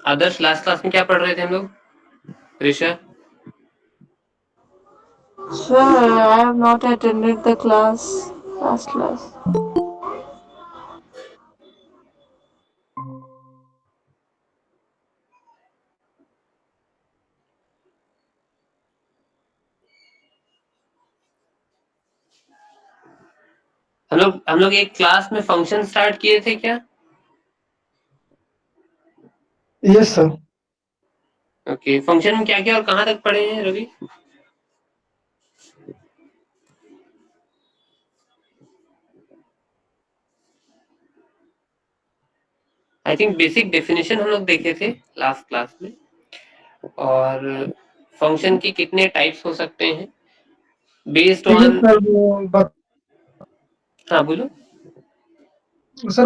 आदर्श last class में क्या पढ़ रहे थे हम लोग? ऋषा? Sir, I have not attended the class, last class. हम लोग एक क्लास में फंक्शन स्टार्ट किए थे क्या? Yes sir. ओके, फंक्शन में क्या क्या और कहाँ तक पढ़े हैं Ravi? I think basic definition हम लोग देखे थे लास्ट क्लास में, और फंक्शन की कितने टाइप्स हो सकते हैं बेस्ड ठीक है ऑन। सर, हाँ बोलो।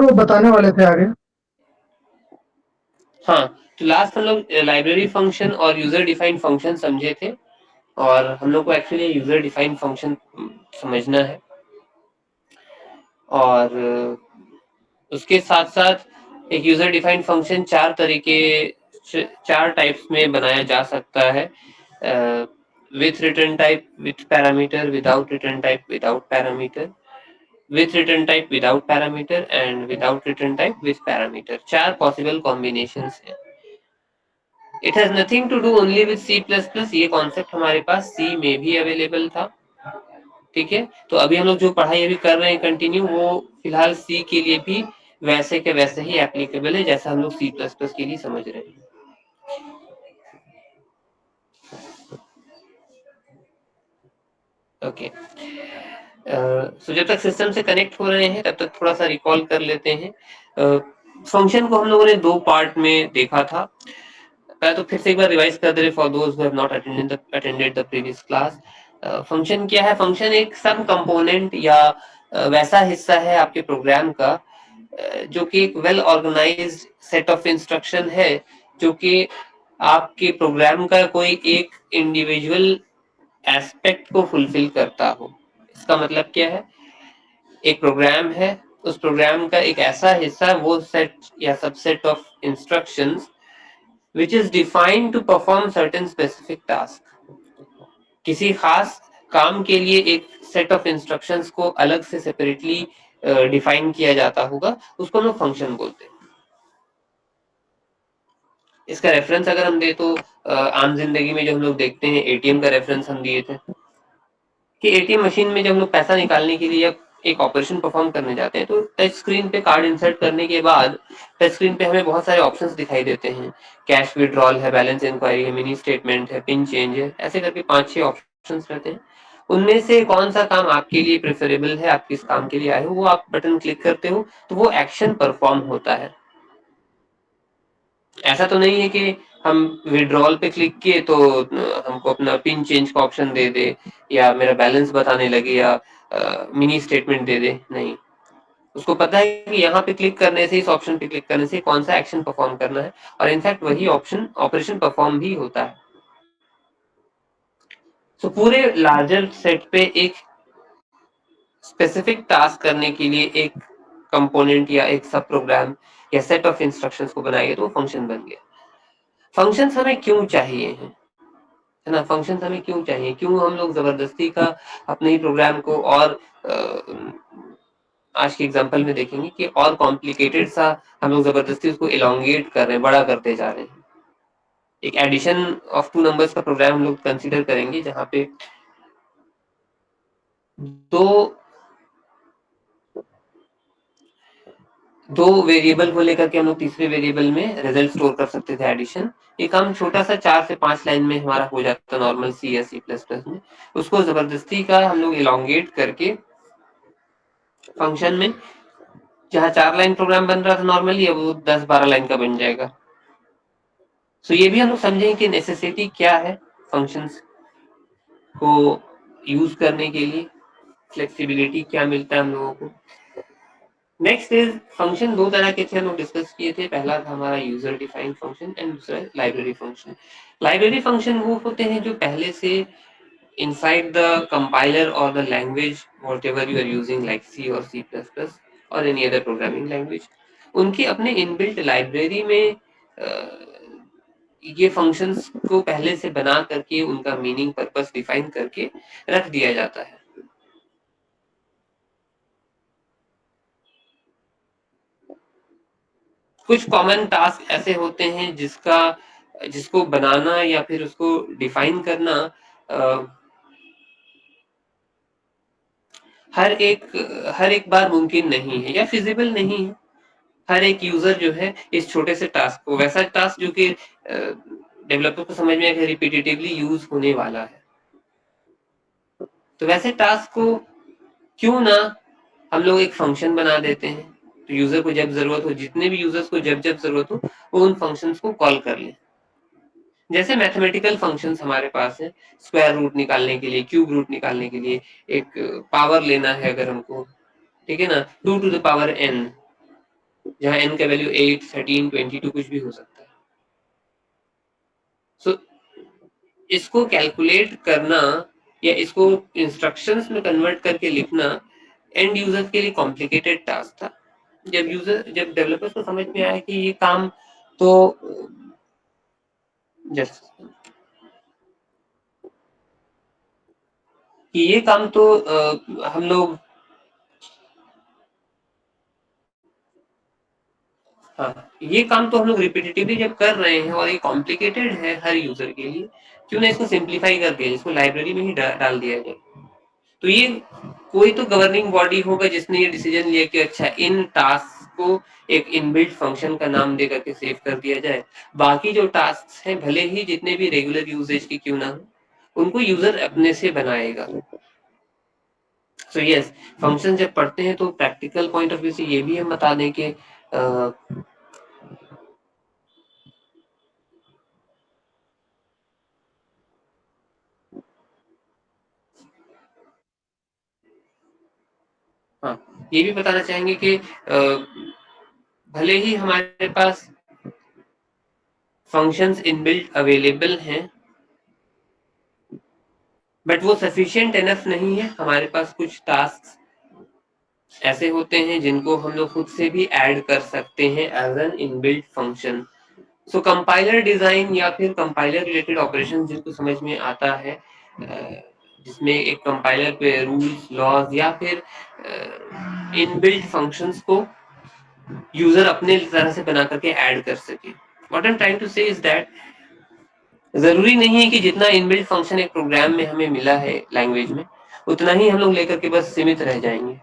वो बताने वाले थे आगे। हाँ, तो लास्ट हम लोग लाइब्रेरी फंक्शन और यूजर डिफाइंड फंक्शन समझे थे, और हम लोग को एक्चुअली यूजर डिफाइंड फंक्शन समझना है, और उसके साथ साथ एक यूजर डिफाइंड फंक्शन चार टाइप्स में बनाया जा सकता है, with return type, with parameter, without return type, without parameter, with return type without parameter, and without return type with parameter। चार पॉसिबल कॉम्बिनेशंस हैं। It has nothing to do only with C++। ये concept हमारे पास C में भी available था, ठीक है। तो अभी हम लोग जो पढ़ाई अभी कर रहे हैं कंटिन्यू, वो फिलहाल C के लिए भी वैसे के वैसे ही एप्लीकेबल है जैसा हम लोग C++ के लिए समझ रहे हैं। ओके, सो जब तक सिस्टम से कनेक्ट हो रहे हैं तब तक थोड़ा सा रिकॉल कर लेते हैं। फंक्शन को हम लोगों ने दो पार्ट में देखा था। पहले तो फिर से एक बार रिवाइज कर दे रहे for those who have not attended the previous class. Function क्या है? फंक्शन एक सब कंपोनेंट या वैसा हिस्सा है आपके प्रोग्राम का, जो कि एक well organised set of instruction है, जो कि आपके प्रोग्राम का कोई एक इंडिविजुअल एस्पेक्ट को फुलफिल करता हो। इसका मतलब क्या है? एक प्रोग्राम है, उस प्रोग्राम का एक ऐसा हिस्सा, वो सेट या subset of instructions which is defined to perform certain specific task। किसी खास काम के लिए एक सेट ऑफ इंस्ट्रक्शंस को अलग से सेपरेटली डिफाइन किया जाता होगा, उसको हम लोग फंक्शन बोलते हैं। इसका रेफरेंस अगर हम दे तो आम जिंदगी में जो हम लोग देखते हैं, एटीएम का रेफरेंस हम दिए थे कि एटीएम मशीन में जब हम लोग पैसा निकालने के लिए एक ऑपरेशन परफॉर्म करने जाते हैं, तो टच स्क्रीन पे कार्ड इंसर्ट करने के बाद टच स्क्रीन पे हमें बहुत सारे ऑप्शंस दिखाई देते हैं। कैश विड्रॉल है, बैलेंस इंक्वायरी है, मिनी स्टेटमेंट है, पिन चेंज है, ऐसे करके 5-6 ऑप्शंस रहते हैं। उनमें से कौन सा काम आपके लिए प्रेफरेबल है, आप किस काम के लिए आए हो, वो आप बटन क्लिक करते हो तो वो एक्शन परफॉर्म होता है। ऐसा तो नहीं है कि हम विड्रॉल पे क्लिक किए तो हमको अपना पिन चेंज का ऑप्शन दे दे, या मेरा बैलेंस बताने लगे, या मिनी स्टेटमेंट दे दे। नहीं, उसको पता है कि यहाँ पे क्लिक करने से, इस ऑप्शन पे क्लिक करने से कौन सा एक्शन परफॉर्म करना है, और इनफैक्ट वही ऑप्शन ऑपरेशन परफॉर्म भी होता है। तो पूरे लार्जर सेट पे एक स्पेसिफिक टास्क करने के लिए एक कंपोनेंट या एक सब प्रोग्राम या सेट ऑफ इंस्ट्रक्शंस को बनाएंगे तो वो फंक्शन बन गया। फंक्शंस हमें क्यों चाहिए हैं, है ना? फंक्शंस हमें क्यों चाहिए, क्यों हम लोग जबरदस्ती का अपने ही प्रोग्राम को और आज के एग्जांपल में देखेंगे कि और कॉम्प्लिकेटेड सा हम लोग जबरदस्ती उसको इलोंगेट कर रहे हैं, बड़ा करते जा रहे हैं। एक एडिशन ऑफ टू नंबर्स का प्रोग्राम हम लोग कंसीडर करेंगे, जहां पे दो दो वेरिएबल को लेकर के हम लोग तीसरे वेरिएबल में रिजल्ट स्टोर कर सकते थे एडिशन। ये काम छोटा सा 4 से 5 लाइन में हमारा हो जाता नॉर्मल सी या C++ में। उसको जबरदस्ती का हम लोग इलोंगेट करके फंक्शन में, जहां 4 लाइन प्रोग्राम बन रहा था नॉर्मली, अब वो 10-12 लाइन का बन जाएगा। सो ये भी हम लोग समझेंगे कि नेसेसिटी क्या है फंक्शंस को यूज करने के लिए, फ्लेक्सिबिलिटी क्या मिलता है हम लोगों को। नेक्स्ट इज फंक्शन दो तरह के थे, हम लोग डिस्कस किए थे। पहला था हमारा यूजर डिफाइंड फंक्शन एंड दूसरा लाइब्रेरी फंक्शन। लाइब्रेरी फंक्शन वो होते हैं जो पहले से इनसाइड द कंपाइलर और the language whatever you are using like C और C++ और एनी अदर प्रोग्रामिंग लैंग्वेज, उनकी अपने इनबिल्ट लाइब्रेरी में ये फंक्शंस को पहले से बना करके उनका मीनिंग पर्पस डिफाइन करके रख दिया जाता है। कुछ कॉमन टास्क ऐसे होते हैं जिसको बनाना या फिर उसको डिफाइन करना हर एक बार मुमकिन नहीं है या फिजिबल नहीं है। हर एक यूजर जो है इस छोटे से टास्क को, वैसा टास्क जो कि डेवलपर को समझ में आएगा रिपीटेटिवली यूज होने वाला है, तो वैसे टास्क को क्यों ना हम लोग एक फंक्शन बना देते हैं, तो यूजर को जब जरूरत हो, जितने भी यूजर्स को जब जब जरूरत हो, वो उन फंक्शंस को कॉल कर ले। जैसे मैथमेटिकल फंक्शंस हमारे पास है, स्क्वायर रूट निकालने के लिए, क्यूब रूट निकालने के लिए, एक पावर लेना है अगर हमको, ठीक है ना, 2 to the power n, जहां n का वैल्यू 8, 13, 22 कुछ भी हो सकता है। सो इसको कैलकुलेट करना या इसको इंस्ट्रक्शंस में कन्वर्ट करके लिखना एंड यूजर के लिए कॉम्प्लिकेटेड टास्क था। जब डेवलपर्स को समझ में आया कि ये काम तो जस्ट कि ये काम तो हम लोग हाँ, ये काम तो हम लोग रिपीटेटिवली जब कर रहे हैं और ये कॉम्प्लिकेटेड है हर यूजर के लिए, क्यों ना इसको सिंप्लीफाई करके इसको लाइब्रेरी में ही डाल दिया जाए। तो ये कोई तो गवर्निंग बॉडी होगा जिसने ये डिसीजन लिया कि अच्छा इन टास्क को एक इनबिल्ट फंक्शन का नाम दे करके सेव कर दिया जाए, बाकी जो टास्क हैं भले ही जितने भी रेगुलर यूजेज के क्यों ना हो, उनको यूजर अपने से बनाएगा। सो यस, फंक्शन जब पढ़ते हैं तो प्रैक्टिकल पॉइंट ऑफ व्यू से ये भी हम बता दें कि हाँ, ये भी बताना चाहेंगे कि भले ही हमारे पास फंक्शंस इनबिल्ट अवेलेबल हैं, बट वो सफिशिएंट इनफ नहीं है। हमारे पास कुछ टास्क ऐसे होते हैं जिनको हम लोग खुद से भी ऐड कर सकते हैं as an inbuilt function. So compiler design या फिर कंपाइलर रिलेटेड ऑपरेशन जिनको समझ में आता है, जिसमें एक कंपाइलर पे रूल्स, लॉज या फिर इनबिल्ट फंक्शंस को यूजर अपने तरह से बना करके ऐड कर सके। What I am trying to say is that जरूरी नहीं है कि जितना इनबिल्ट फंक्शन एक प्रोग्राम में हमें मिला है लैंग्वेज में, उतना ही हम लोग लेकर के बस सीमित रह जाएंगे।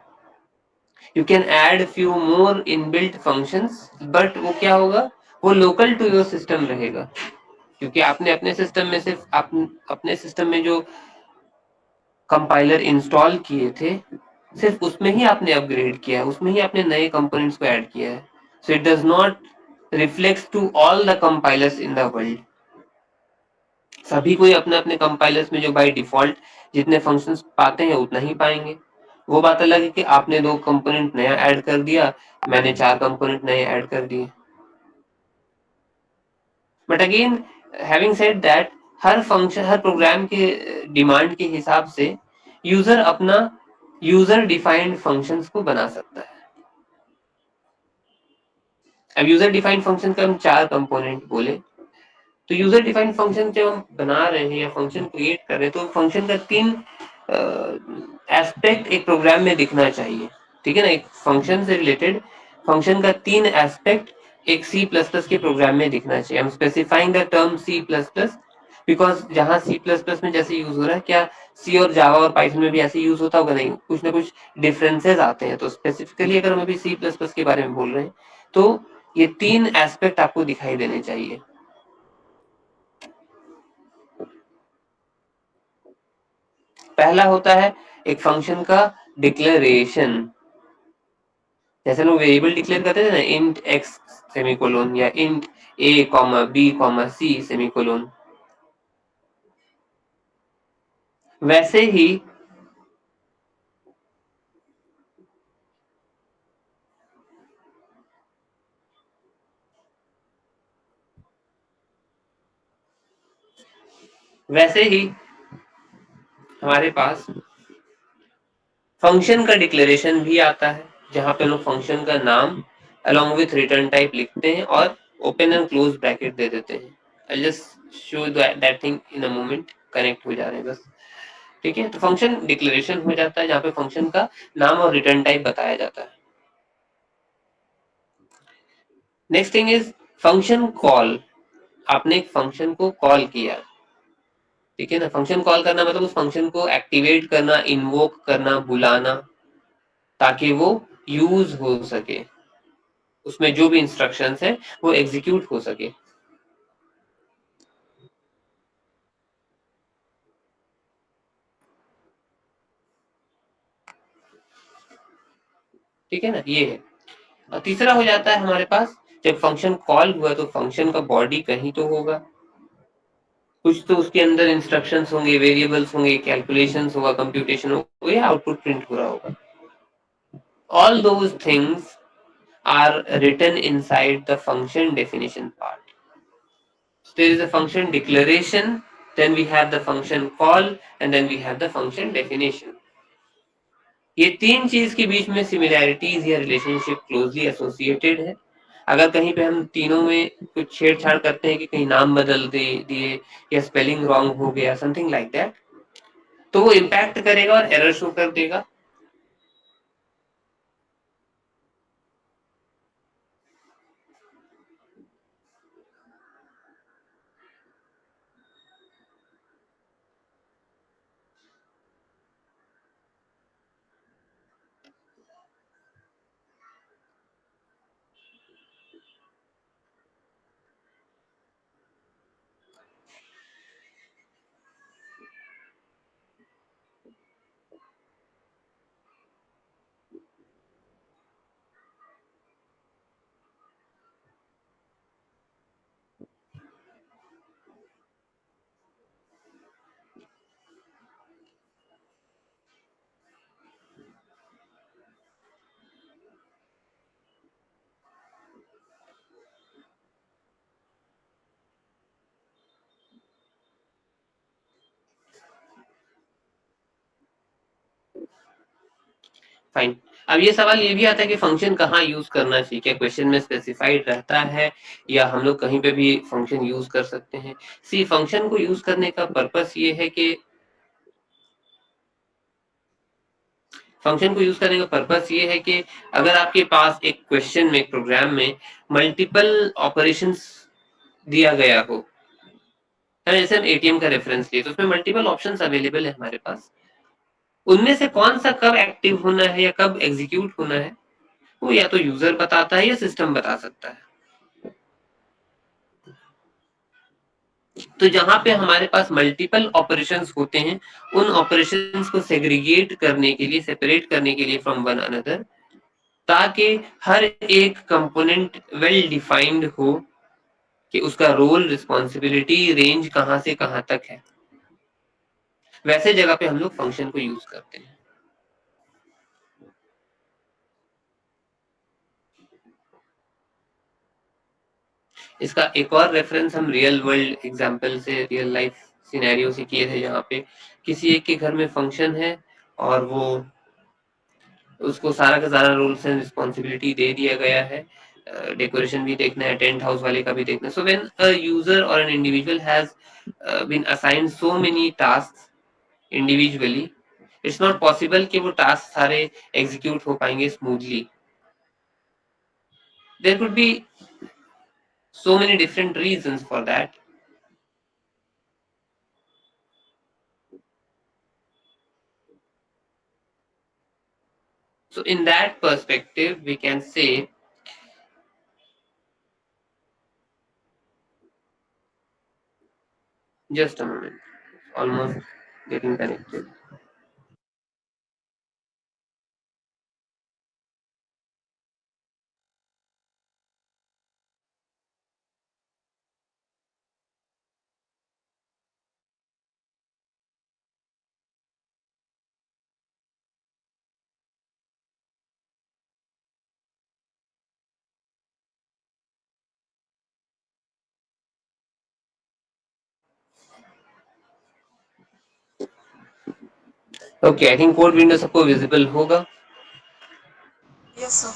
You can add few more inbuilt functions, but वो क्या होगा, वो लोकल टू योर सिस्टम रहेगा, क्योंकि आपने अपने सिस्टम में सिर्फ अपने सिस्टम में जो कंपाइलर इंस्टॉल किए थे सिर्फ उसमें ही आपने अपग्रेड किया है, उसमें ही आपने नए कंपोनेंट्स को ऐड किया है। So it does not reflect to all the compilers in the world. सभी कोई अपने अपने कंपाइलर्स में जो बाय डिफॉल्ट जितने फंक्शंस पाते हैं उतना ही पाएंगे। वो बात अलग है कि आपने 2 कंपोनेंट नया ऐड कर दिया, मैंने 4 कंपोनेंट नए ऐड कर दिए। But again having said that, हर फंक्शन हर प्रोग्राम के डिमांड के हिसाब से यूजर अपना यूजर डिफाइंड फंक्शंस को बना सकता है। अब यूजर डिफाइंड फंक्शन का हम 4 कंपोनेंट बोले, तो यूजर डिफाइंड फंक्शन जब हम बना रहे हैं या फंक्शन क्रिएट कर रहे हैं, तो फंक्शन का 3 एस्पेक्ट एक प्रोग्राम में दिखना चाहिए, ठीक है ना। एक फंक्शन से रिलेटेड फंक्शन का 3 एस्पेक्ट एक सी प्लस प्लस के प्रोग्राम में दिखना चाहिए। हम specifying the term C plus plus because जहां सी प्लस प्लस में जैसे यूज हो रहा है, क्या सी और जावा और पाइथन में भी ऐसे यूज होता होगा? नहीं, कुछ ना कुछ डिफरेंसेस आते हैं। तो स्पेसिफिकली अगर हम अभी सी प्लस प्लस के बारे में बोल रहे हैं, तो ये 3 एस्पेक्ट आपको दिखाई देने चाहिए। पहला होता है एक फंक्शन का डिक्लेरेशन, जैसे लोग वेरिएबल डिक्लेयर करते थे ना, इंट एक्स सेमीकोलन या इंट ए कॉमा बी कॉमा सी सेमीकोलन, वैसे ही हमारे पास फंक्शन का डिक्लेरेशन भी आता है, जहां पे लोग फंक्शन का नाम अलोंग विथ रिटर्न टाइप लिखते हैं और ओपन एंड क्लोज ब्रैकेट दे देते हैं। I just show that thing in a moment, connect हो जा रहे हैं बस। ठीक है, तो फंक्शन डिक्लेरेशन हो जाता है जहाँ पे फंक्शन का नाम और रिटर्न टाइप बताया जाता है। Next thing is function call. आपने एक फंक्शन को कॉल किया, ठीक है ना। फंक्शन कॉल करना मतलब उस फंक्शन को एक्टिवेट करना, इन्वोक करना, बुलाना, ताकि वो यूज हो सके, उसमें जो भी इंस्ट्रक्शंस है वो एग्जीक्यूट हो सके। ठीक है ना, ये है। और तीसरा हो जाता है हमारे पास, जब फंक्शन कॉल हुआ तो फंक्शन का बॉडी कहीं तो होगा, कुछ तो उसके अंदर इंस्ट्रक्शंस होंगे, वेरिएबल्स होंगे, कैलकुलेशंस होगा, कंप्यूटेशन होगा, या आउटपुट प्रिंट हो रहा होगा। All those things are written inside the function definition part. So there is a function declaration, then we have the function call, and then we have the function definition. ये तीन चीज के बीच में similarities या relationship closely associated है। अगर कहीं पे हम तीनों में कुछ छेड़छाड़ करते हैं कि कहीं नाम बदल दिए या स्पेलिंग रॉन्ग हो गया, समथिंग लाइक दैट, तो वो इम्पैक्ट करेगा और एरर शो कर देगा। फाइन। अब ये सवाल ये भी आता है कि फंक्शन कहाँ यूज करना चाहिए, क्या क्वेश्चन में स्पेसिफाइड रहता है या हम लोग कहीं पे भी फंक्शन यूज कर सकते हैं। सी, फंक्शन को यूज करने का पर्पस ये है कि फंक्शन को यूज करने का पर्पस ये है कि अगर आपके पास एक क्वेश्चन में, एक प्रोग्राम में मल्टीपल ऑपरेशंस दिया गया हो, है ना, जैसे हम एटीएम का रेफरेंस लिए तो उसमें मल्टीपल ऑप्शंस अवेलेबल है हमारे पास, उनमें से कौन सा कब एक्टिव होना है या कब एग्जीक्यूट होना है, वो या तो यूजर बताता है या सिस्टम बता सकता है। तो जहां पे हमारे पास मल्टीपल ऑपरेशंस होते हैं, उन ऑपरेशंस को सेग्रीगेट करने के लिए, सेपरेट करने के लिए फ्रॉम वन अनदर, ताकि हर एक कंपोनेंट वेल डिफाइंड हो कि उसका रोल, रिस्पॉन्सिबिलिटी, रेंज कहां से कहां तक है, वैसे जगह पे हम लोग फंक्शन को यूज करते हैं। इसका एक और रेफरेंस हम रियल वर्ल्ड एग्जांपल से, रियल लाइफ सिनेरियो से किए थे, जहाँ पे किसी एक के घर में फंक्शन है और वो उसको सारा का सारा रूल्स एंड रिस्पॉन्सिबिलिटी दे दिया गया है, डेकोरेशन भी देखना है, टेंट हाउस वाले का भी देखना है। सो व्हेन अ यूजर और an individual has been assigned so many task individually, it's not possible कि वो टास्क सारे एग्जीक्यूट हो पाएंगे smoothly. There could be so many different reasons for that. So in that perspective we can say, just a moment, almost getting connected. Okay, I think code window सबको visible होगा। Yes, sir.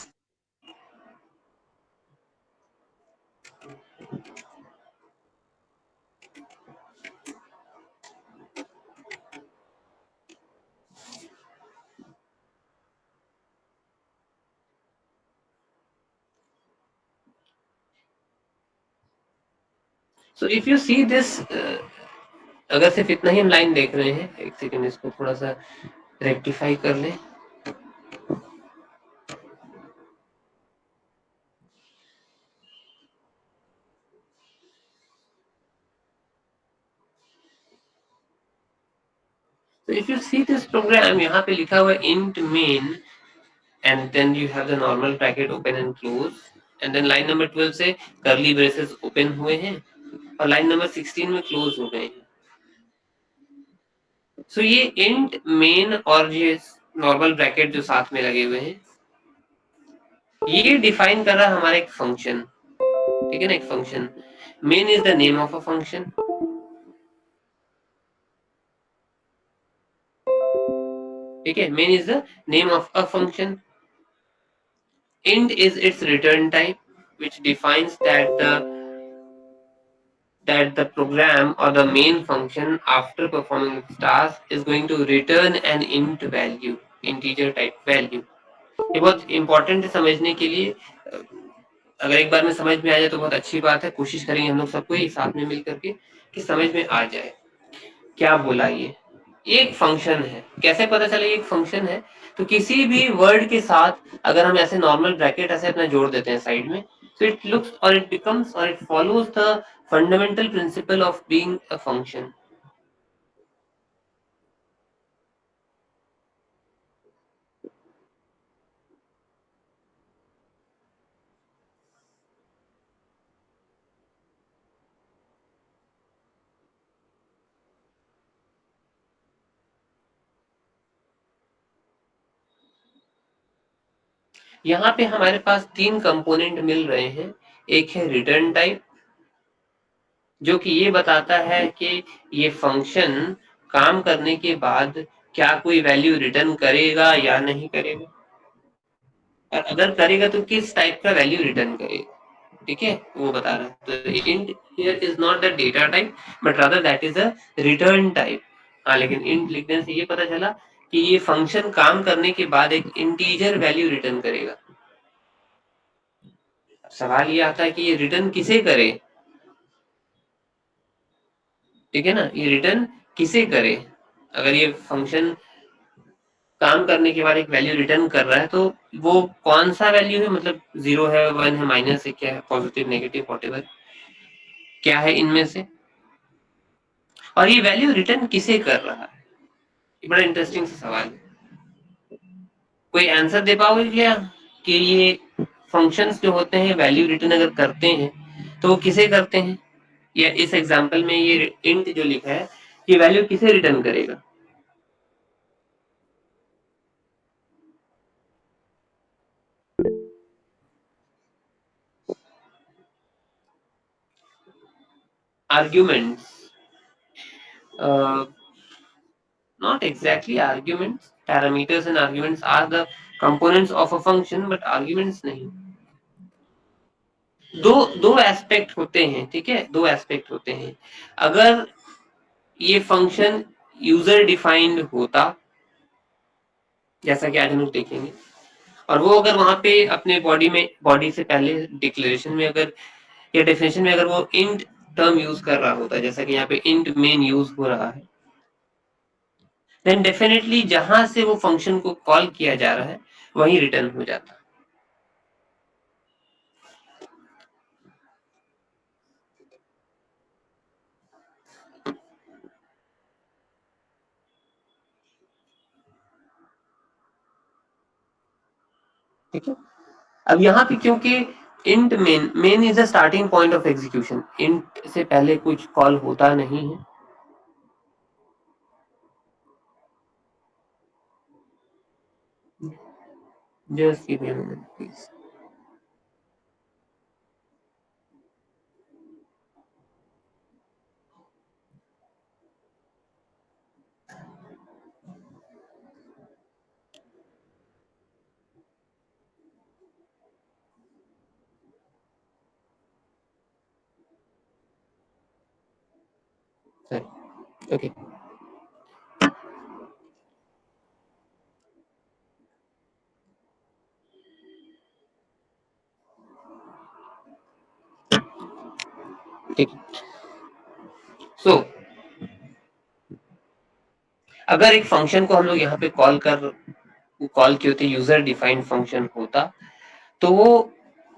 So if you see this, अगर सिर्फ इतना ही हम line देख रहे हैं, एक सेकंड इसको थोड़ा सा रेक्टिफाई कर लें। So if you see this program, यहाँ पे लिखा हुआ है int main and then you have the normal bracket open and close, and then line number 12 से curly braces open हुए हैं और line number 16 में close हो गए हैं। So ये int main और ये normal bracket जो साथ में लगे हुए हैं, ये define कर रहा है हमारा एक function, ठीक है ना, एक function। main is the name of a function, ठीक है, main is the name of a function। int is its return type, which defines that the program or the main function after performing its task is going to return an int value, integer type value। ये बहुत important है समझने के लिए। अगर एक बार में समझ में आ जाए तो बहुत अच्छी बात है। कोशिश करेंगे हम लोग सबको ही साथ में मिल करके कि समझ में आ जाए क्या बोला ये। एक फंक्शन है, कैसे पता चले एक फंक्शन है? तो किसी भी वर्ड के साथ अगर हम ऐसे नॉर्मल ब्रैकेट ऐसे अपना जोड़ देते हैं साइड में, so it looks or it becomes or it follows the fundamental principle of being a function। यहाँ पे हमारे पास तीन कंपोनेंट मिल रहे हैं। एक है रिटर्न टाइप, जो कि ये बताता है कि ये फंक्शन काम करने के बाद क्या कोई वैल्यू रिटर्न करेगा या नहीं करेगा, और अगर करेगा तो किस टाइप का वैल्यू रिटर्न करेगा, ठीक है, वो बता रहा है। तो int here is not the data type but rather that is a return type. हाँ, लेकिन इंट लिखने से ये पता चला कि ये फंक्शन काम करने के बाद एक इंटीजर वैल्यू रिटर्न करेगा। सवाल ये आता है कि ये रिटर्न किसे करे, ठीक है ना, ये रिटर्न किसे करे? अगर ये फंक्शन काम करने के बाद एक वैल्यू रिटर्न कर रहा है तो वो कौन सा वैल्यू है, मतलब 0 है, 1 है, माइनस है, क्या है, पॉजिटिव, नेगेटिव, व्हाटएवर क्या है इनमें से, और ये वैल्यू रिटर्न किसे कर रहा है? ये बड़ा इंटरेस्टिंग सा सवाल है। कोई आंसर दे पाओगे क्या कि ये फंक्शंस जो होते हैं वैल्यू रिटर्न अगर करते हैं तो वो किसे करते हैं, या इस एग्जांपल में ये इंट जो लिखा है ये वैल्यू किसे रिटर्न करेगा? Arguments, not exactly arguments। parameters and arguments are the components of a function but arguments नहीं। दो दो एस्पेक्ट होते हैं, ठीक है, दो एस्पेक्ट होते हैं। अगर ये फंक्शन यूजर डिफाइंड होता, जैसा कि आज हम लोग देखेंगे, और वो अगर वहां पे अपने बॉडी से पहले डिक्लेरेशन में अगर या डेफिनेशन में अगर वो इंट टर्म यूज कर रहा होता, जैसा कि यहाँ पे इंट मेन यूज हो रहा है, देन डेफिनेटली जहां से वो फंक्शन को कॉल किया जा रहा है वही रिटर्न हो जाता। ठीक है, अब यहाँ पे क्योंकि int main is the starting point of execution, int से पहले कुछ कॉल होता नहीं है। Just give me a moment please. Okay, ठीक। सो अगर एक फंक्शन को हम लोग यहाँ पे कॉल किए होते यूजर डिफाइंड फंक्शन होता, तो वो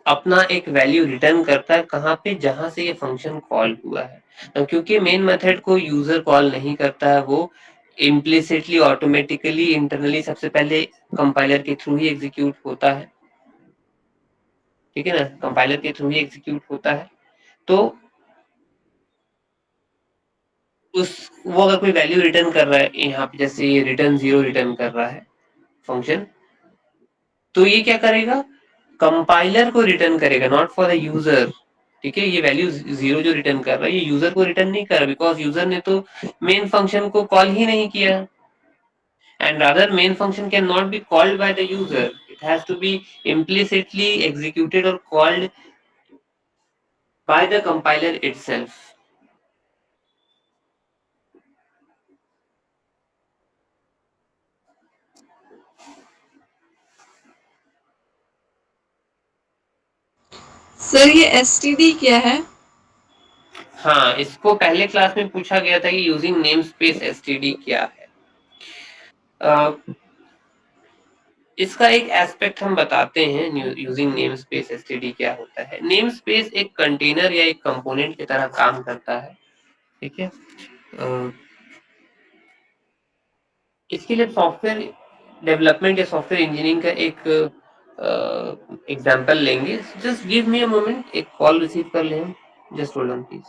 अपना एक वैल्यू रिटर्न करता है कहाँ पे, जहां से ये फंक्शन कॉल हुआ है। क्योंकि मेन मेथड को यूजर कॉल नहीं करता है, वो इम्प्लिसिटली ऑटोमेटिकली इंटरनली सबसे पहले कंपाइलर के थ्रू ही एग्जीक्यूट होता है। ठीक है ना, कंपाइलर के थ्रू ही एग्जीक्यूट होता है। तो वो अगर कोई वैल्यू रिटर्न कर रहा है यहाँ पे, जैसे ये रिटर्न 0 रिटर्न कर रहा है फंक्शन, तो ये क्या करेगा, कंपाइलर को रिटर्न करेगा, नॉट फॉर द यूजर। ठीक है, ये वैल्यू 0 जो रिटर्न कर रहा है ये यूजर को रिटर्न नहीं कर रहा, बिकॉज यूजर ने तो मेन फंक्शन को कॉल ही नहीं किया। And rather main function can not be called by the user, it has to be implicitly executed or called by the compiler itself. Sir ये एसटीडी क्या है? हाँ, इसको पहले क्लास में पूछा गया था कि यूजिंग नेम स्पेस एसटीडी क्या है। इसका एक एस्पेक्ट हम बताते हैं, यूजिंग नेम स्पेस एसटीडी क्या होता है। नेम स्पेस एक कंटेनर या एक कंपोनेंट की तरह काम करता है। ठीक है, इसके लिए सॉफ्टवेयर डेवलपमेंट या सॉफ्टवेयर इंजीनियरिंग का एक एग्जांपल लेंगे। Just give me a moment, एक कॉल रिसीव कर ले हम, just hold on please.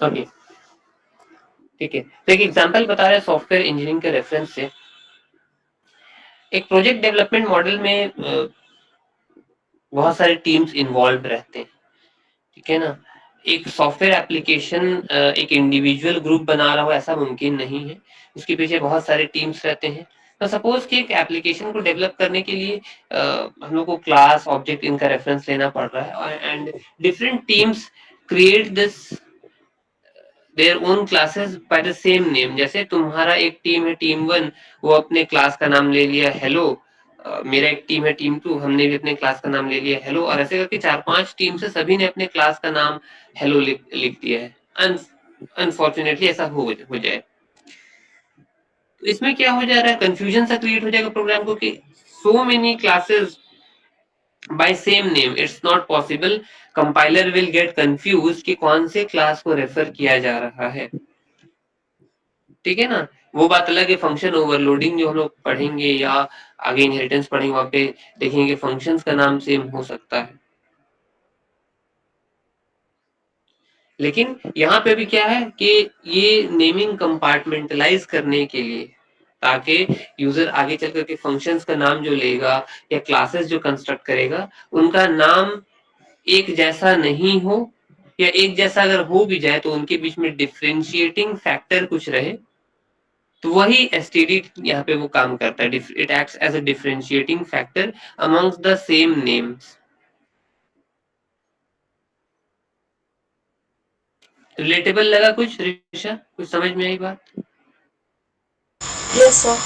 Okay, ठीक है, तो एक एग्जांपल बता रहे हैं सॉफ्टवेयर इंजीनियरिंग के रेफरेंस से। एक प्रोजेक्ट डेवलपमेंट मॉडल में बहुत सारे टीम्स इन्वॉल्व रहते हैं। ठीक है ना, एक सॉफ्टवेयर एप्लीकेशन एक इंडिविजुअल ग्रुप बना रहा हो ऐसा मुमकिन नहीं है, उसके पीछे बहुत सारे टीम्स रहते हैं। तो सपोज कि एक एप्लीकेशन को डेवलप करने के लिए हम लोग को क्लास ऑब्जेक्ट इनका रेफरेंस लेना पड़ रहा है, and different teams create this their own classes by the same name. जैसे तुम्हारा एक टीम है टीम 1, वो अपने क्लास का नाम ले लिया हेलो, मेरा एक टीम है टीम 2, हमने भी अपने क्लास का नाम ले लिया हेलो, और ऐसे करके 4-5 टीम से सभी ने अपने क्लास का नाम हेलो लिख दिया है। अनफॉर्चुनेटली ऐसा हो जाए, तो इसमें क्या हो जा रहा है, कंफ्यूजन सा क्रिएट हो जाएगा प्रोग्राम को कि so many classes by same name, it's not possible, compiler will get confused कि कौन से क्लास को रेफर किया जा रहा है। ठीक है ना, वो बात अलग है, फंक्शन ओवरलोडिंग जो हम लोग पढ़ेंगे या आगे इनहेरिटेंस पढ़ेंगे वहां पे देखेंगे फंक्शंस का नाम सेम हो सकता है। लेकिन यहाँ पे भी क्या है कि ये नेमिंग कंपार्टमेंटलाइज करने के लिए, ताकि यूजर आगे चल करके फंक्शंस का नाम जो लेगा या क्लासेस जो कंस्ट्रक्ट करेगा उनका नाम एक जैसा नहीं हो, या एक जैसा अगर हो भी जाए तो उनके बीच में डिफरेंशिएटिंग फैक्टर कुछ रहे। तो वही एसटीडी यहाँ पे वो काम करता है, it acts as a differentiating factor amongst the same names. Relatable लगा कुछ ऋषा, कुछ समझ में आई बात? Yes, sir.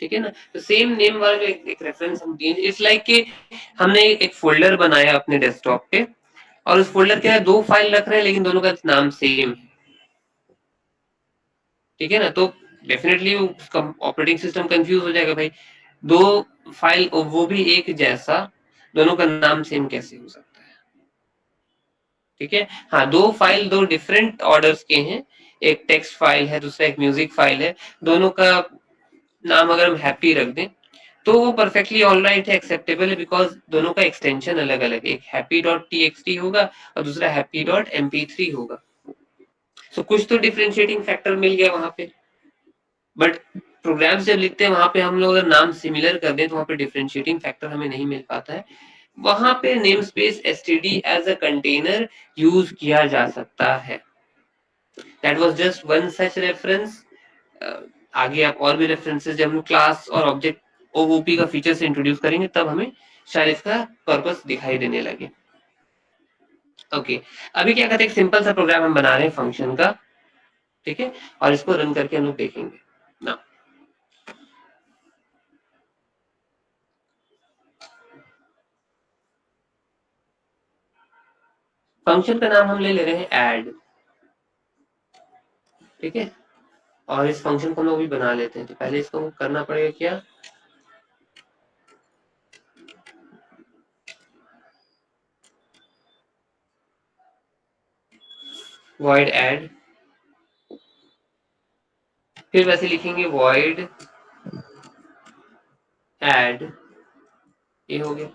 ठीक है ना, तो सेम नेम वाला जो एक रेफरेंस हम दिए, इट्स लाइक कि हमने एक फोल्डर बनाया अपने डेस्कटॉप पे और उस फोल्डर के अंदर दो फाइल रख रहे हैं लेकिन दोनों का नाम सेम है, ठीक है ना, तो डेफिनेटली उसका ऑपरेटिंग सिस्टम कंफ्यूज हो जाएगा भाई, दो फाइल वो भी एक जैसा, दोनों का नाम सेम कैसे हो सकता है, ठीक है। हाँ, दो फाइल दो डिफरेंट ऑर्डर्स के हैं, एक टेक्स्ट फाइल है दूसरा एक म्यूजिक फाइल है, दोनों का नाम अगर हम हैप्पी रख दें तो वो परफेक्टली ऑल राइट है, एक्सेप्टेबल है, बिकॉज दोनों का एक्सटेंशन अलग अलग है, एक हैप्पी डॉट टी होगा और दूसरा हैप्पी डॉट MP3 होगा। सो कुछ तो डिफरेंशिएटिंग फैक्टर मिल गया वहां पे, बट प्रोग्राम्स जब लिखते हैं वहां पे हम लोग अगर नाम सिमिलर कर दें तो वहां पे डिफरेंशिएटिंग फैक्टर हमें नहीं मिल पाता है, वहां पे name space std as a container use किया जा सकता है। That was just one such reference. आगे आप और भी रेफरेंसेस जब हम क्लास और ऑब्जेक्ट ओओपी का फीचर से इंट्रोड्यूस करेंगे तब हमें शायद इसका पर्पस दिखाई देने लगे। ओके, अभी क्या करते हैं, एक सिंपल सा प्रोग्राम हम बना रहे हैं फंक्शन का, ठीक है, और इसको रन करके हम लोग देखेंगे ना। फंक्शन का नाम हम ले ले रहे हैं ऐड, ठीक है, और इस फंक्शन को हम लोग भी बना लेते हैं, तो पहले इसको करना पड़ेगा क्या, void add, फिर वैसे लिखेंगे void add, ये हो गया।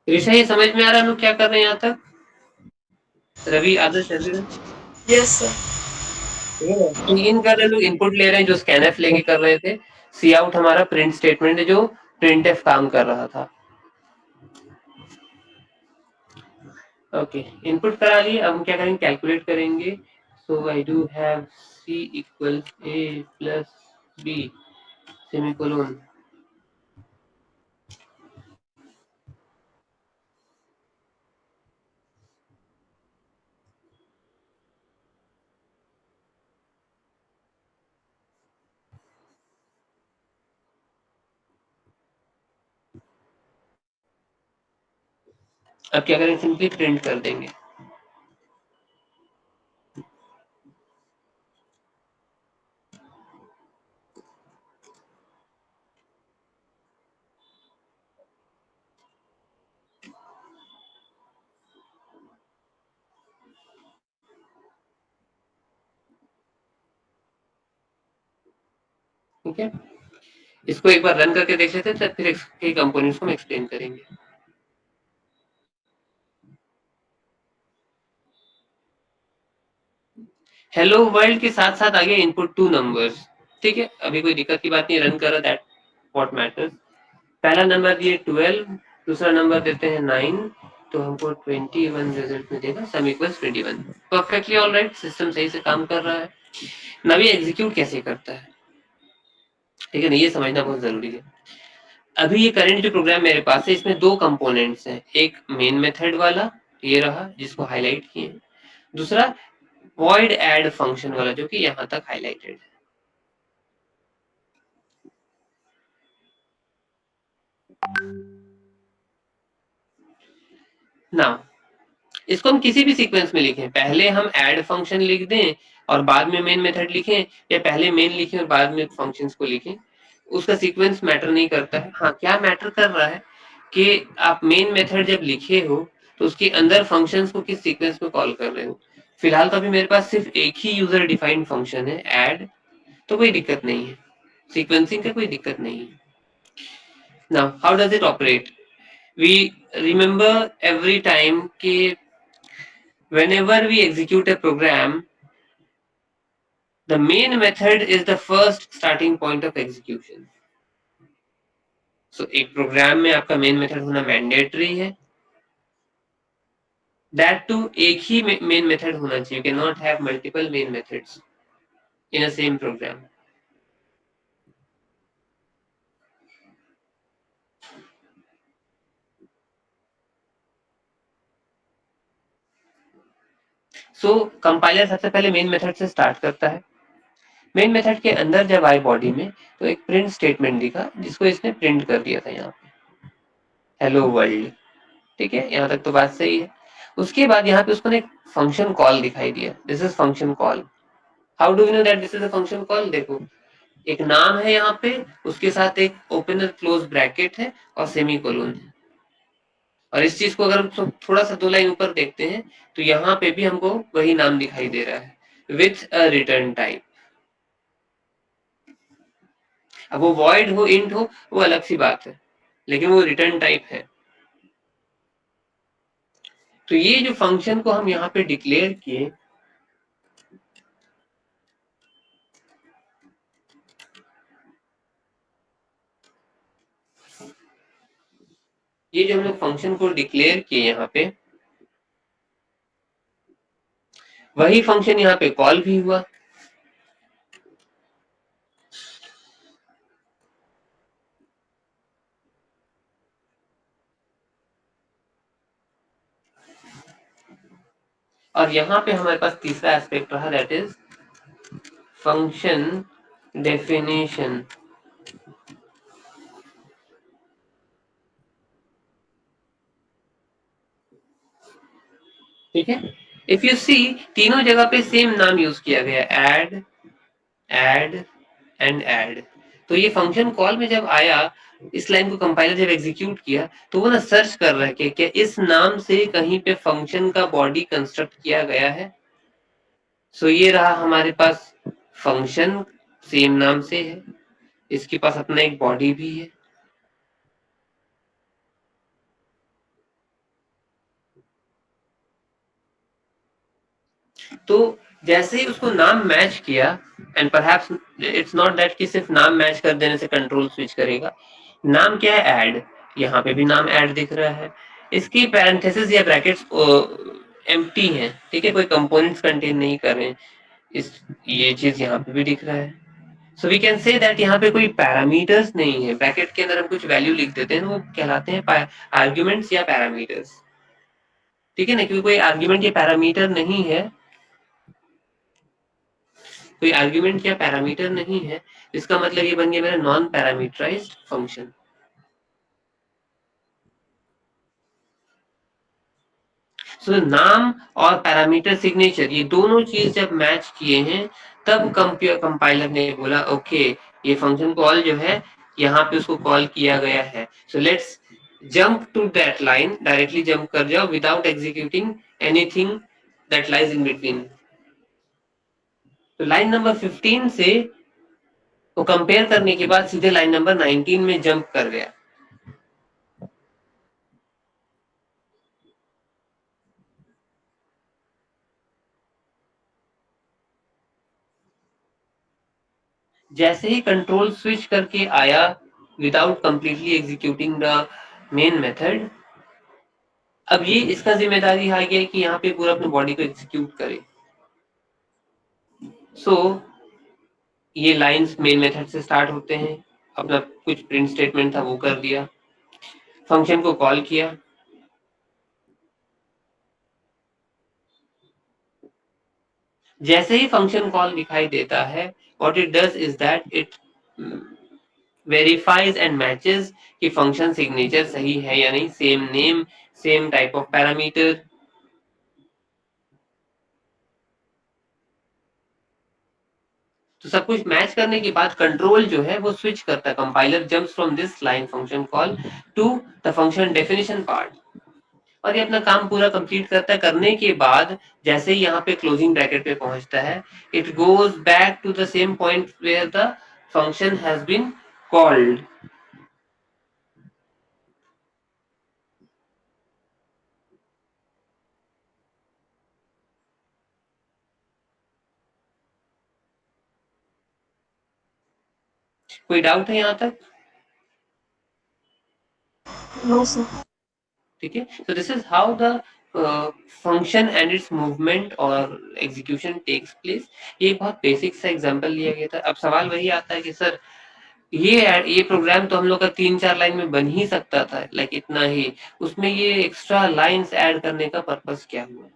ऋषा, ये समझ में आ रहा है हम लोग क्या कर रहे हैं यहाँ तक? रवि, आदर्श, Yes, sir. इन कर रहे लोग इनपुट ले रहे हैं जो स्कैनएफ लेके कर रहे थे, सी आउट हमारा प्रिंट स्टेटमेंट है जो प्रिंटएफ काम कर रहा था। ओके, इनपुट करा लिए, अब हम क्या करेंगे, कैलकुलेट करेंगे। So I do have C equal A plus B semicolon. अब क्या करेंगे, सिंपली प्रिंट कर देंगे। ठीक है, इसको एक बार रन करके देख लेते हैं, फिर इसके कंपोनेंट्स को हम एक्सप्लेन करेंगे। हेलो वर्ल्ड के साथ साथ आगे इनपुट 2 नंबर्स, ठीक है, अभी कोई दिक्कत की बात नहीं, रन करो, दैट व्हाट मैटर्स। पहला नंबर दिए 12, दूसरा नंबर देते हैं 9, तो हमको 21 रिजल्ट में देगा, सम equals 21। Perfectly all right, system सही से काम कर रहा है। नब ये एग्जीक्यूट कैसे करता है, ठीक है ना, ये समझना बहुत जरूरी है। अभी ये करंट जो प्रोग्राम मेरे पास है इसमें दो कंपोनेंट्स हैं, एक मेन मेथड वाला ये रहा जिसको हाईलाइट किए, दूसरा void add फंक्शन वाला जो कि यहां तक हाईलाइटेड है। ना इसको हम किसी भी सीक्वेंस में लिखें, पहले हम ऐड फंक्शन लिख दें और बाद में मेन मेथड लिखें, या पहले मेन लिखें और बाद में फंक्शंस को लिखें, उसका सीक्वेंस मैटर नहीं करता है। हाँ, क्या मैटर कर रहा है कि आप मेन मेथड जब लिखे हो तो उसके अंदर फंक्शंस को किस सीक्वेंस में कॉल कर रहे हो। फिलहाल तो अभी मेरे पास सिर्फ एक ही यूजर डिफाइंड फंक्शन है ऐड, तो कोई दिक्कत नहीं है, सीक्वेंसिंग का कोई दिक्कत नहीं है। Now how does it operate? We remember every time कि whenever we execute a program, the main method is the first starting point of execution. So एक प्रोग्राम में आपका मेन मेथड होना मैंडेटरी है, दैट टू एक ही main method होना चाहिए, you can not have multiple main methods in a same programme. So compiler सबसे पहले मेन मेथड से स्टार्ट करता है। मेन मेथड के अंदर जब आए बॉडी में तो एक प्रिंट स्टेटमेंट दिखा जिसको इसने प्रिंट कर दिया था यहाँ पे, हेलो वर्ल्ड। ठीक है, यहाँ तक तो बात सही है। उसके बाद यहाँ पे उसको एक फंक्शन कॉल दिखाई दिया, this is function call. How do you know that this is a function call? देखो एक नाम है यहाँ पे, उसके साथ एक ओपन और क्लोज ब्रैकेट है और सेमीकोलन है। और इस चीज को अगर हम थोड़ा सा 2 लाइन ऊपर देखते हैं तो यहाँ पे भी हमको वही नाम दिखाई दे रहा है, विथ अ रिटर्न टाइप। अब वो वॉइड हो इंट हो वो अलग सी बात है, लेकिन वो रिटर्न टाइप है। तो ये जो फंक्शन को हम यहाँ पे डिक्लेयर किए, ये जो हम लोग फंक्शन को डिक्लेयर किए यहाँ पे, वही फंक्शन यहाँ पे कॉल भी हुआ। और यहाँ पे हमारे पास तीसरा एस्पेक्ट रहा, दैट इज फंक्शन डेफिनेशन। ठीक है, इफ यू सी तीनों जगह पे सेम नाम यूज किया गया, एड एड एंड एड। तो ये फंक्शन कॉल में जब आया, इस लाइन को कंपाइलर जब एग्जीक्यूट किया तो वो ना सर्च कर रहा है कि क्या इस नाम से कहीं पे फंक्शन का बॉडी कंस्ट्रक्ट किया गया है। सो ये रहा हमारे पास फंक्शन, सेम नाम से है, इसके पास अपना एक बॉडी भी है। तो जैसे ही उसको नाम मैच किया, and perhaps it's not that कि सिर्फ नाम मैच कर देने से कंट्रोल स्विच करेगा। नाम क्या है? ऐड। यहाँ पे भी नाम ऐड दिख रहा है, इसकी पैरेंथेसिस या ब्रैकेट्स एम्प्टी हैं, ठीक है, कोई कंपोनेंट्स कंटेन नहीं कर रहे हैं। इस ये चीज यहाँ पे भी दिख रहा है। So we can say that यहाँ पे कोई पैरामीटर्स नहीं है, ब्रैकेट के अंदर हम कुछ वैल्यू लिख देते हैं, वो कहलाते हैं आर्ग्यूमेंट्स या पैरामीटर्स। ठीक है ना, क्योंकि कोई आर्ग्यूमेंट या पैरामीटर नहीं है, कोई आर्ग्यूमेंट या पैरामीटर नहीं है, इसका मतलब ये बन गया मेरा नॉन पैरामीटराइज्ड फंक्शन। सो नाम और पैरामीटर सिग्नेचर ये दोनों चीज जब मैच किए हैं तब कंपाइलर ने बोला ओके ये फंक्शन कॉल जो है यहाँ पे उसको कॉल किया गया है। So let's jump to that line, directly jump कर जाओ without executing anything that lies in between. तो लाइन नंबर 15 से वो कंपेयर करने के बाद सीधे लाइन नंबर 19 में जंप कर गया। जैसे ही कंट्रोल स्विच करके आया without completely executing the main method, अब ये इसका जिम्मेदारी आ गया कि यहाँ पे पूरा अपने बॉडी को एग्जीक्यूट करे। सो ये लाइंस मेन मेथड से स्टार्ट होते हैं, अपना कुछ प्रिंट स्टेटमेंट था वो कर दिया, फंक्शन को कॉल किया। जैसे ही फंक्शन कॉल दिखाई देता है, what it does is that it verifies and matches कि फंक्शन सिग्नेचर सही है या नहीं, same name, same type of parameter. तो सब कुछ मैच करने के बाद कंट्रोल जो है वो स्विच करता है, compiler jumps from this line function call to the function definition part, और ये अपना काम पूरा कंप्लीट करता है। करने के बाद जैसे ही यहाँ पे क्लोजिंग ब्रैकेट पे पहुंचता है, it goes back to the same point where the function has been called. कोई डाउट है यहाँ तक? No sir. ठीक है, so this is how the function and its movement और execution takes place। ये एक बहुत बेसिक सा एग्जांपल लिया गया था। अब सवाल वही आता है कि सर ये प्रोग्राम तो हम लोग का 3-4 लाइन में बन ही सकता था, लाइक इतना ही, उसमें ये एक्स्ट्रा लाइंस ऐड करने का पर्पस क्या हुआ?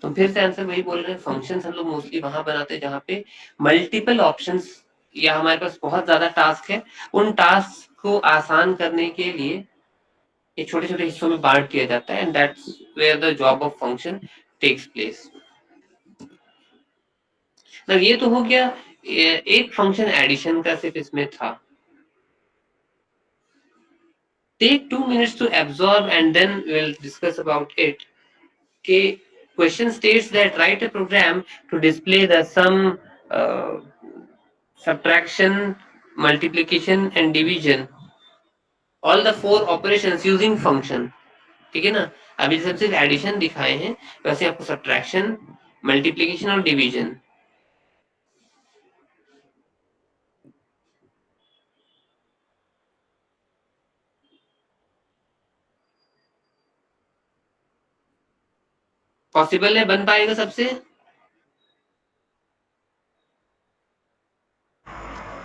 तो फिर से आंसर वही बोल रहे हैं, फंक्शंस हम लोग मोस्टली वहां बनाते हैं जहाँ पे मल्टीपल ऑप्शंस या हमारे पास बहुत ज्यादा टास्क है, उन टास्क को आसान करने के लिए ये छोटे छोटे हिस्सों में बांट दिया जाता है, and that's where the job of function takes place. ये तो हो गया एक फंक्शन एडिशन का, सिर्फ इसमें था। Take 2 minutes to absorb and then we'll discuss about it. Okay, question states that write a program to display the sum, uh, subtraction, multiplication and division, all the 4 operations using function। ठीक है ना, अभी सब सिर्फ addition दिखाए हैं, वैसे आपको सब्ट्रैक्शन, मल्टीप्लिकेशन और डिवीजन। पॉसिबल है, बन पाएगा सबसे?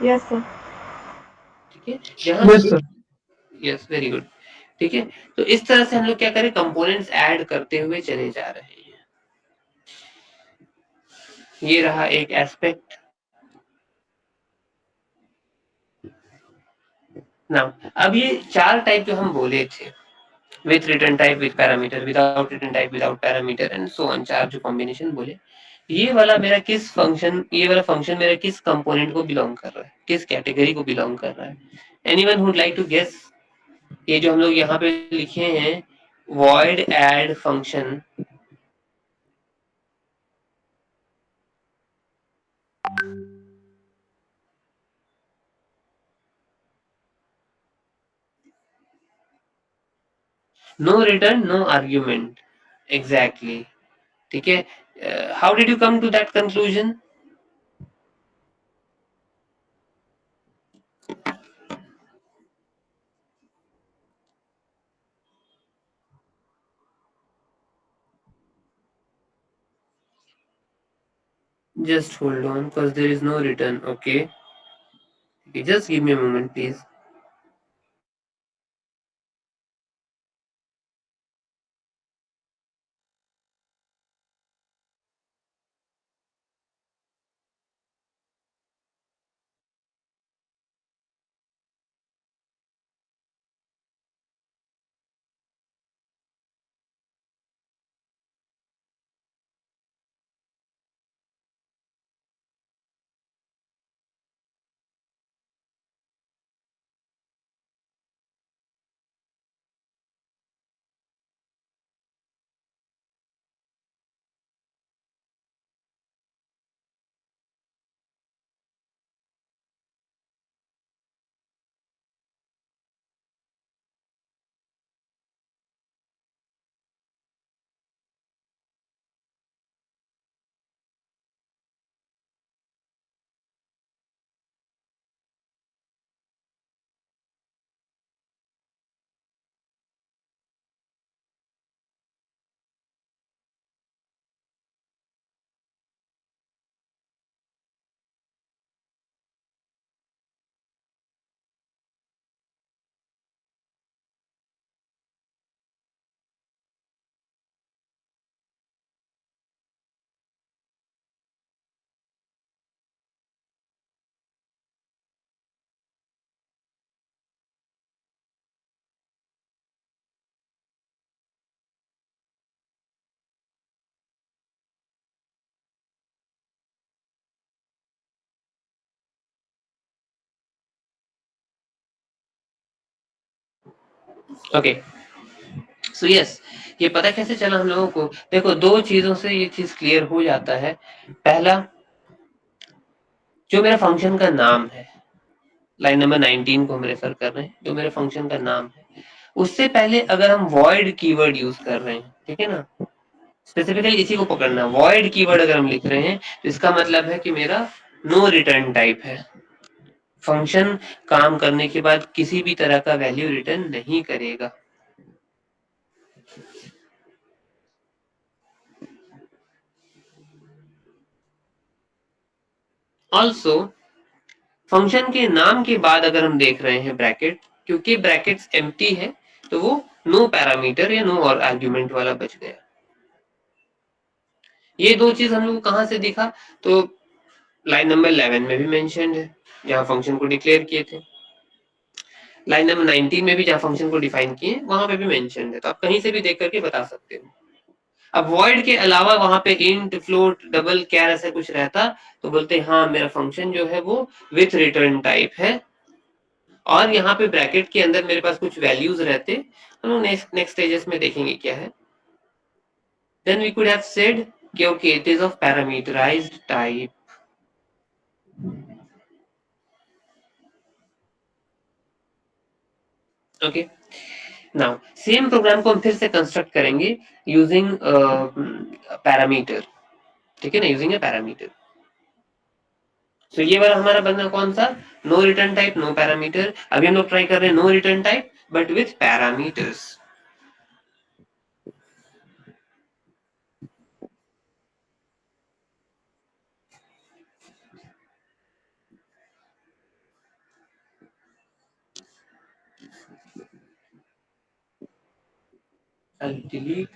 Yes sir. ठीक है, जहां yes sir. Yes, very good. ठीक है, तो इस तरह से हम लोग क्या करें, कंपोनेंट्स ऐड करते हुए चले जा रहे हैं। ये रहा एक एस्पेक्ट। ना अब ये 4 टाइप जो हम बोले थे, with return type, with parameter, without return type, without parameter and so on, 4 जो कॉम्बिनेशन बोले, ये वाला मेरा किस फंक्शन, ये वाला फंक्शन मेरा किस कंपोनेंट को बिलोंग कर रहा है, किस कैटेगरी को बिलोंग कर रहा है? Anyone would like to guess? ये जो हम लोग यहाँ पे लिखे हैं, void add function, no return, no argument, exactly। ठीक है, how did you come to that conclusion? Just hold on, because there is no return, okay? Just give me a moment, please। Okay, so yes, ये पता कैसे चला हम लोगों को? देखो, दो चीजों से ये चीज क्लियर हो जाता है। पहला, जो मेरा फंक्शन का नाम है, लाइन नंबर 19 को हम रेफर कर रहे हैं, जो मेरे फंक्शन का नाम है, उससे पहले अगर हम वॉइड कीवर्ड यूज कर रहे हैं, ठीक है ना, स्पेसिफिकली इसी को पकड़ना, वॉइड कीवर्ड अगर हम लिख रहे हैं तो इसका मतलब है कि मेरा नो रिटर्न टाइप है। फंक्शन काम करने के बाद किसी भी तरह का वैल्यू रिटर्न नहीं करेगा। ऑल्सो फंक्शन के नाम के बाद अगर हम देख रहे हैं ब्रैकेट, क्योंकि ब्रैकेट्स एम्प्टी है तो वो नो पैरामीटर या नो और आर्ग्यूमेंट वाला बच गया। ये दो चीज हम लोग कहां से दिखा? तो लाइन नंबर 11 में भी मेंशन्ड है, जहां फंक्शन को डिक्लेयर किए थे। लाइन नंबर 19 में भी जहां फंक्शन को डिफाइन किए वहां पे भी मेंशन्ड है, तो आप कहीं से भी देख करके बता सकते हो। अब वॉइड के अलावा वहां पे इंट, फ्लोट, डबल, कैर ऐसा कुछ रहता तो बोलते हाँ मेरा फंक्शन जो है वो विथ रिटर्न टाइप है, और यहाँ पे ब्रैकेट के अंदर मेरे पास कुछ वैल्यूज रहते, हम लोग नेक्स्ट स्टेजेस में देखेंगे क्या है। Then we could have said कि okay it is of parameterized type. Okay, now same program को हम फिर से कंस्ट्रक्ट करेंगे यूजिंग पैरामीटर, ठीक है ना, यूजिंग ए पैरामीटर। तो ये वाला हमारा बनना कौन सा? No return type, no parameter. अभी हम लोग ट्राई कर रहे हैं no return type but with parameters. I'll delete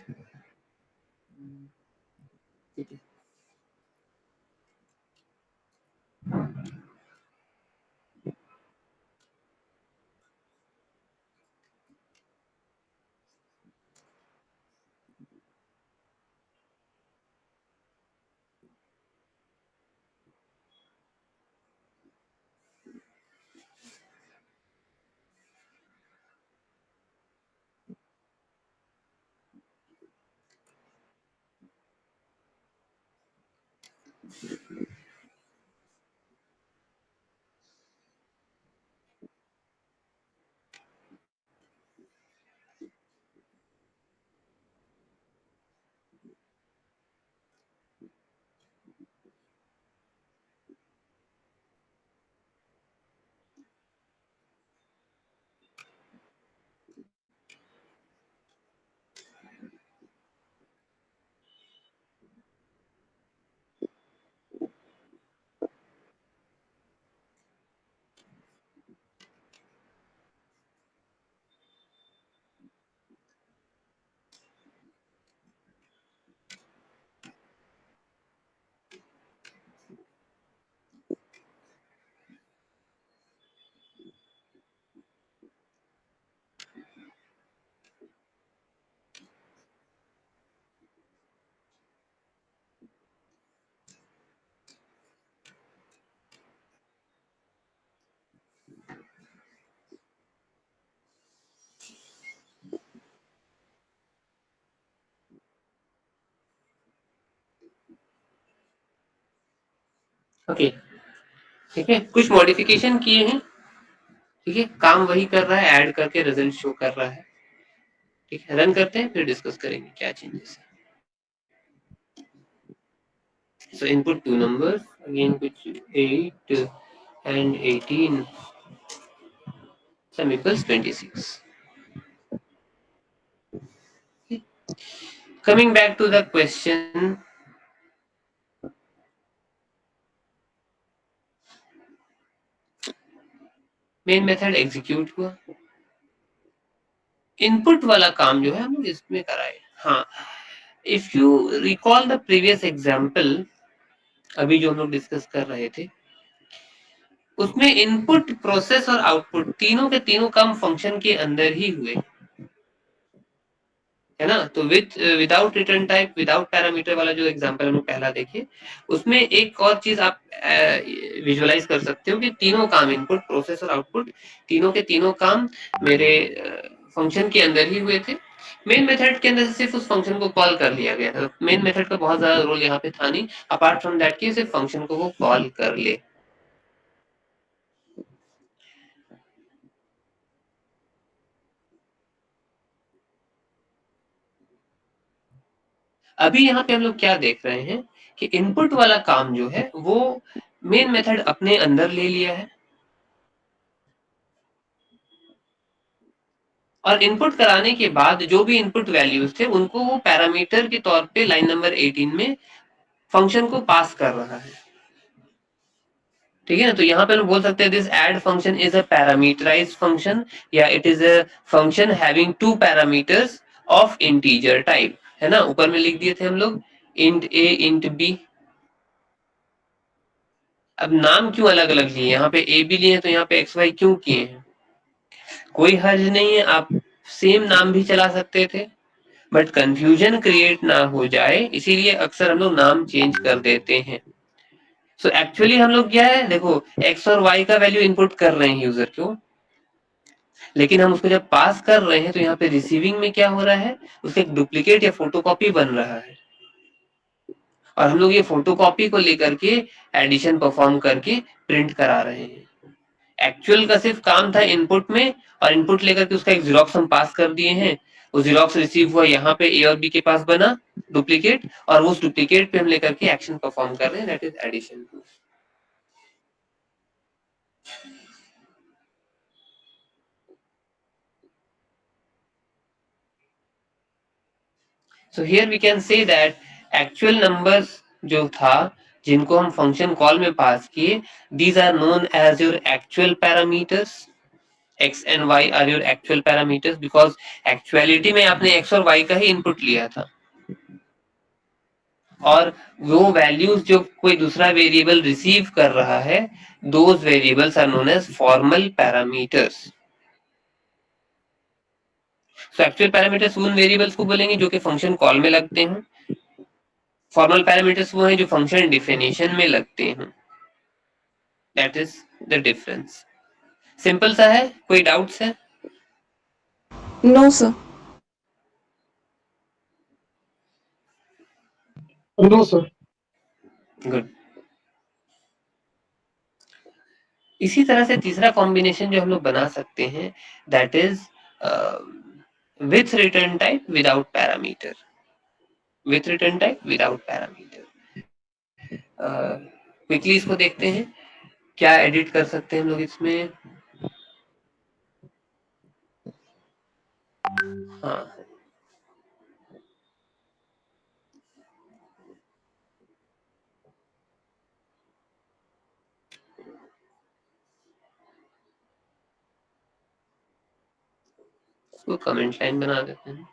okay, ठीक है, कुछ मॉडिफिकेशन किए हैं, ठीक है, काम वही कर रहा है, ऐड करके रिजल्ट शो कर रहा है, ठीक है, रन करते हैं फिर डिस्कस करेंगे क्या चेंजेस है। So input two numbers again, which 8 and 18, sum equals 26. Okay. Coming back to the question, main method execute हुआ, इनपुट वाला काम जो है हम इसमें कराए। हाँ, if you recall the previous example, अभी जो हम लोग डिस्कस कर रहे थे, उसमें इनपुट, प्रोसेस और आउटपुट तीनों के तीनों काम फंक्शन के अंदर ही हुए, है ना। तो without return type, without parameter वाला जो एग्जांपल हमने पहला देखे, उसमें एक और चीज आप विजुअलाइज कर सकते हो कि तीनों काम, इनपुट, प्रोसेस और आउटपुट, तीनों के तीनों काम मेरे फंक्शन के अंदर ही हुए थे। मेन मेथड के अंदर से सिर्फ उस फंक्शन को कॉल कर लिया गया था। मेन मेथड का बहुत ज्यादा रोल यहाँ पे था नहीं, अपार्ट फ्रॉम दैट कि सिर्फ फंक्शन को वो कॉल कर ले। अभी यहाँ पे हम लोग क्या देख रहे हैं कि इनपुट वाला काम जो है वो मेन मेथड अपने अंदर ले लिया है, और इनपुट कराने के बाद जो भी इनपुट वैल्यूज थे उनको वो पैरामीटर के तौर पे लाइन नंबर 18 में फंक्शन को पास कर रहा है। ठीक है ना, तो यहाँ पे हम बोल सकते हैं this add function is a parameterized function, या it is a function having two parameters of integer type, है ना। ऊपर में लिख दिए थे हम लोग इंट ए इंट बी। अब नाम क्यों अलग अलग लिए, यहाँ पे ए भी लिए तो यहाँ पे एक्स वाई क्यों किए हैं? कोई हर्ज नहीं है, आप सेम नाम भी चला सकते थे, बट कंफ्यूजन क्रिएट ना हो जाए इसीलिए अक्सर हम लोग नाम चेंज कर देते हैं। सो एक्चुअली हम लोग क्या है, देखो एक्स और वाई का वैल्यू इनपुट कर रहे हैं यूजर को, लेकिन हम उसको जब पास कर रहे हैं तो यहाँ पे रिसीविंग में क्या हो रहा है, उसका एक डुप्लीकेट या फोटोकॉपी बन रहा है, और हम लोग ये फोटोकॉपी को लेकर के एडिशन परफॉर्म करके प्रिंट करा रहे हैं। एक्चुअल का सिर्फ काम था इनपुट में, और इनपुट लेकर के उसका एक जीरोक्स हम पास कर दिए हैं। वो जीरोक्स रिसीव हुआ, यहाँ पे ए और बी के पास बना डुप्लीकेट, और उस डुप्लीकेट पे हम लेकर के एक्शन परफॉर्म कर रहे हैं, that is addition. So here we can say that actual numbers जो था जिनको हम फंक्शन कॉल में पास किए, these are known as your actual parameters. x and y are your actual parameters because actuality में आपने x और y का ही इनपुट लिया था, और वो वैल्यूज जो कोई दूसरा वेरिएबल रिसीव कर रहा है, those variables are known as formal parameters. So actual parameters उन वेरिएबल्स को बोलेंगे जो कि फंक्शन कॉल में लगते हैं, फॉर्मल पैरामीटर्स वो हैं जो फंक्शन डिफिनेशन में लगते हैं। That is the difference. Simple सा है, कोई डाउट्स है? No, sir. No sir. Good. इसी तरह से तीसरा कॉम्बिनेशन जो हम लोग बना सकते हैं, that is with return type without parameter. With return type without parameter, quickly इसको देखते हैं क्या एडिट कर सकते हैं हम लोग इसमें। हाँ, इसको कमेंट लाइन बना देते हैं।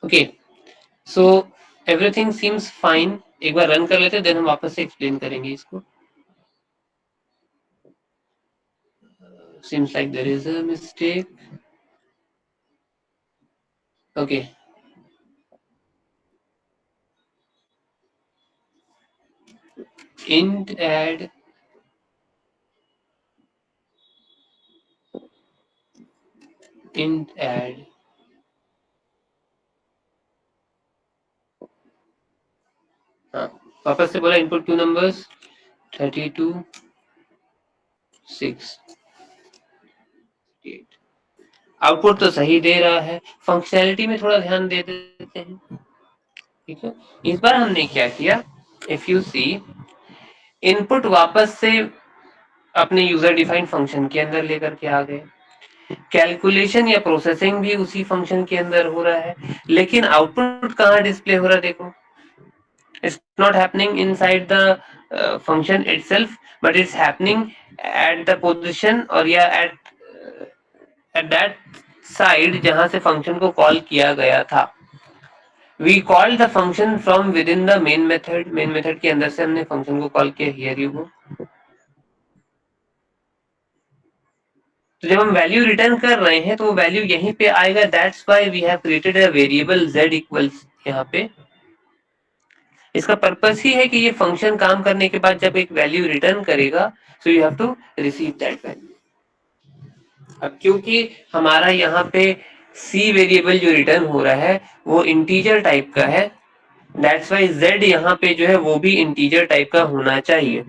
Okay, so everything seems fine. एक बार रन कर लेते हैं, देन हम वापस से एक्सप्लेन करेंगे इसको। Seems like there is a mistake. Okay. Int add हाँ, वापस से बोला इनपुट 2 नंबर्स 32 6 8। आउटपुट तो सही दे रहा है, फंक्शनैलिटी में थोड़ा ध्यान दे देते हैं। ठीक है, इस बार हमने क्या किया, इफ यू सी इनपुट वापस से अपने यूजर डिफाइंड फंक्शन के अंदर लेकर के आ गए, कैलकुलेशन या प्रोसेसिंग भी उसी फंक्शन के अंदर हो रहा है, लेकिन आउटपुट कहाँ डिस्प्ले हो रहा है देखो, it's not happening inside the function itself, but it's happening at the position or yeah at that side जहां से फंक्शन को कॉल किया गया था। We called the function from within the main method के अंदर से हमने फंक्शन को कॉल किया, here you go। तो जब हम वैल्यू रिटर्न कर रहे हैं तो वो वैल्यू यहीं पे आएगा, that's why we have created a variable z equals यहाँ पे। इसका पर्पस ही है कि ये फंक्शन काम करने के बाद जब एक वैल्यू रिटर्न करेगा, so you have to receive that value. अब क्योंकि हमारा यहाँ पे c वेरिएबल जो रिटर्न हो रहा है वो इंटीजर टाइप का है, दैट्स व्हाई z यहाँ पे जो है वो भी इंटीजर टाइप का होना चाहिए।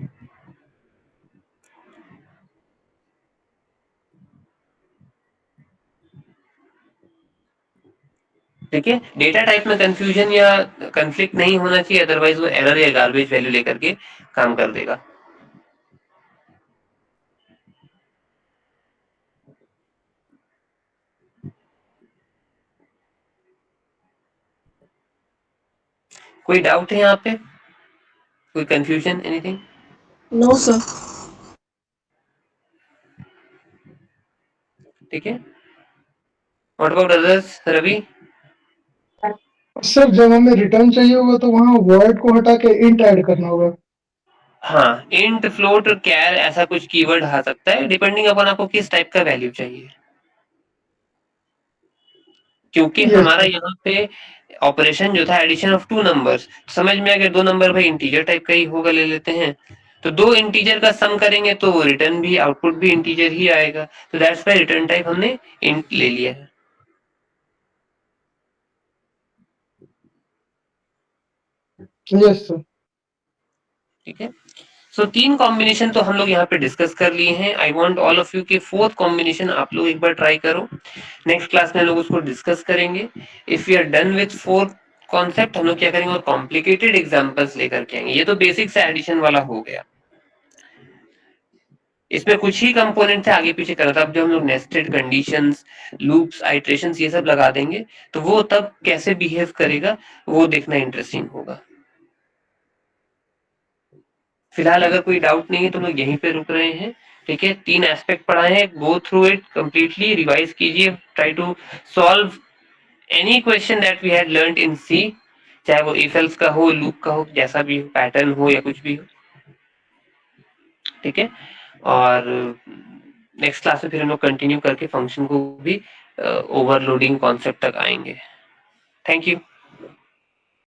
ठीक है, डेटा टाइप में कंफ्यूजन या कंफ्लिक्ट नहीं होना चाहिए, अदरवाइज वो एरर या गार्बेज वैल्यू लेकर के काम कर देगा। कोई डाउट है यहाँ पे, कोई कंफ्यूजन, एनीथिंग? No sir. ठीक है, what about others? Ravi? Sir जब हमें रिटर्न चाहिए होगा तो वहाँ वॉइड को हटा के इंट ऐड करना होगा। हाँ, इंट, फ्लोट, कैर ऐसा कुछ कीवर्ड आ सकता है, डिपेंडिंग अपॉन आपको किस टाइप का वैल्यू चाहिए। क्योंकि यस हमारा सर। यहाँ पे ऑपरेशन जो था एडिशन ऑफ 2 नंबर्स, समझ में आ गया, 2 नंबर भाई इंटीजर टाइप का ही होगा, ले लेते हैं। तो 2 इंटीजर का सम करेंगे तो रिटर्न भी, आउटपुट भी इंटीजर ही आएगा, तो दैट्स व्हाई रिटर्न टाइप हमने इंट ले लिया है। Yes sir. ठीक है, सो 3 कॉम्बिनेशन तो हम लोग यहाँ पे डिस्कस कर लिए हैं। I want all of you के 4th कॉम्बिनेशन आप लोग एक बार ट्राई करो, नेक्स्ट क्लास में हम लोग उसको डिस्कस करेंगे। If you are done with 4th concept, हम लोग क्या करेंगे, और कॉम्प्लिकेटेड एग्जांपल्स लेकर के आएंगे। ये तो बेसिक से एडिशन वाला हो गया, इसमें कुछ ही कंपोनेंट थे आगे पीछे करना था। अब जब हम लोग नेस्टेड कंडीशंस, लूप्स, आइट्रेशंस ये सब लगा देंगे तो वो तब कैसे बिहेव करेगा वो देखना इंटरेस्टिंग होगा। फिलहाल अगर कोई डाउट नहीं है तो लोग यहीं पे रुक रहे हैं। ठीक है, 3 एस्पेक्ट पढ़ाए हैं, go through it completely, revise कीजिए, try to solve any question that we had learned in C, चाहे वो इफ एल्स का हो, लूप का हो, जैसा भी हो, पैटर्न हो या कुछ भी हो। ठीक है, और नेक्स्ट क्लास में फिर हम लोग कंटिन्यू करके फंक्शन को भी ओवरलोडिंग कॉन्सेप्ट तक आएंगे। Thank you.